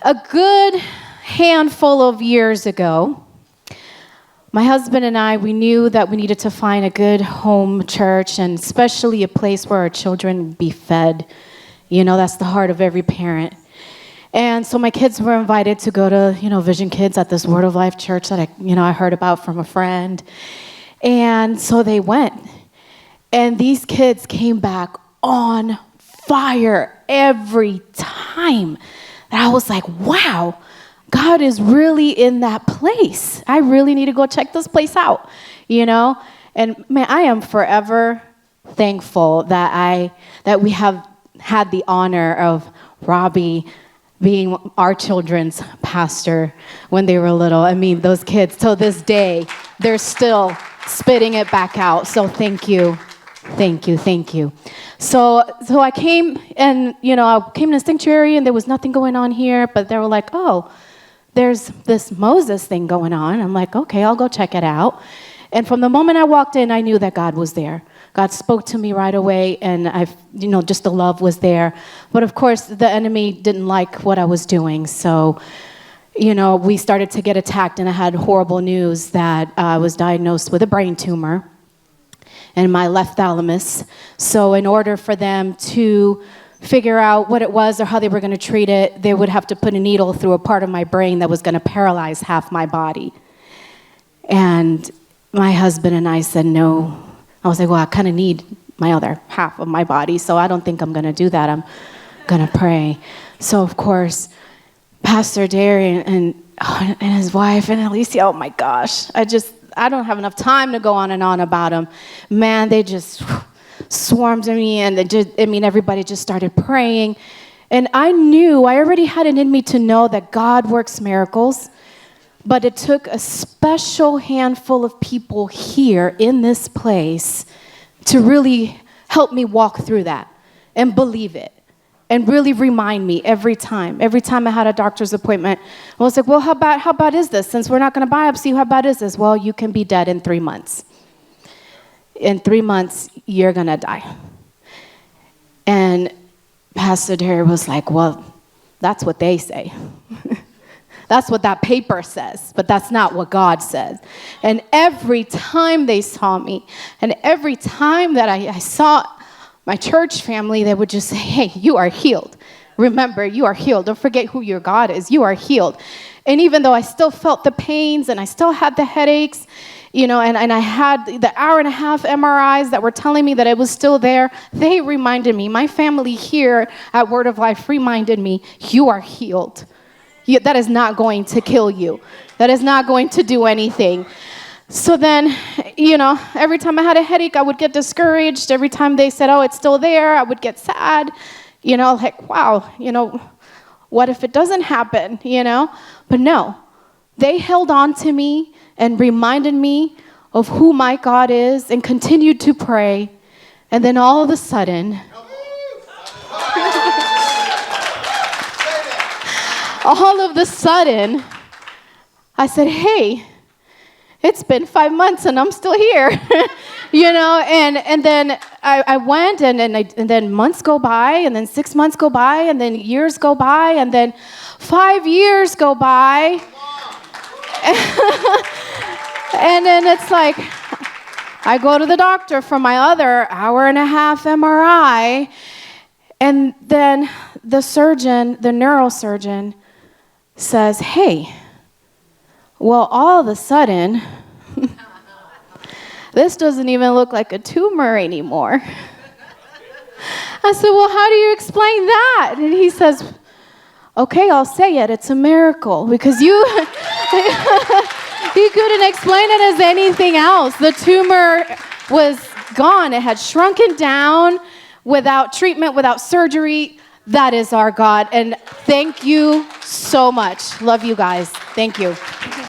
A good handful of years ago, my husband and I, we knew that we needed to find a good home church, and especially a place where our children would be fed. You know, that's the heart of every parent. And so my kids were invited to go to, Vision Kids at this Word of Life church that I heard about from a friend. And so they went. And these kids came back on fire every time. And I was like, wow, God is really in that place. I really need to go check this place out, And man, I am forever thankful that we have had the honor of Robbie being our children's pastor when they were little. I mean, those kids, till this day, they're still spitting it back out. So thank you. So I came and, I came to the sanctuary and there was nothing going on here, but they were like, oh, there's this Moses thing going on. I'm like, okay, I'll go check it out. And from the moment I walked in, I knew that God was there. God spoke to me right away, and just the love was there. But of course, the enemy didn't like what I was doing. So, we started to get attacked, and I had horrible news that I was diagnosed with a brain tumor in my left thalamus. So in order for them to figure out what it was or how they were going to treat it, they would have to put a needle through a part of my brain that was going to paralyze half my body. And my husband and I said no. I was like, well, I kind of need my other half of my body, so I don't think I'm going to do that. I'm going to pray. So, of course, Pastor Darian and his wife and Alicia, oh my gosh, I don't have enough time to go on and on about them. Man, they just swarmed me, and everybody just started praying. And I already had it in me to know that God works miracles, but it took a special handful of people here in this place to really help me walk through that and believe it and really remind me every time. Every time I had a doctor's appointment, I was like, well, how bad is this? Since we're not going to biopsy, how bad is this? Well, you can be dead in 3 months. In 3 months, you're going to die. And Pastor Derry was like, well, that's what they say. That's what that paper says, but that's not what God says. And every time they saw me, and every time that I saw my church family, they would just say, hey, you are healed. Remember, you are healed. Don't forget who your God is. You are healed. And even though I still felt the pains and I still had the headaches, and I had the hour-and-a-half MRIs that were telling me that it was still there, they reminded me, my family here at Word of Life reminded me, you are healed. That is not going to kill you. That is not going to do anything. So then, every time I had a headache, I would get discouraged. Every time they said, oh, it's still there, I would get sad. Like, wow, what if it doesn't happen, But no, they held on to me and reminded me of who my God is and continued to pray. And then all of a sudden, I said, hey, it's been 5 months and I'm still here, and then I went and then months go by and then 6 months go by and then years go by and then 5 years go by. And then it's like, I go to the doctor for my other hour-and-a-half MRI, and then the neurosurgeon says, hey, well, all of a sudden, this doesn't even look like a tumor anymore. I said, well, how do you explain that? And he says, okay, I'll say it. It's a miracle, because you couldn't explain it as anything else. The tumor was gone. It had shrunken down without treatment, without surgery. That is our God. And thank you so much. Love you guys. Thank you.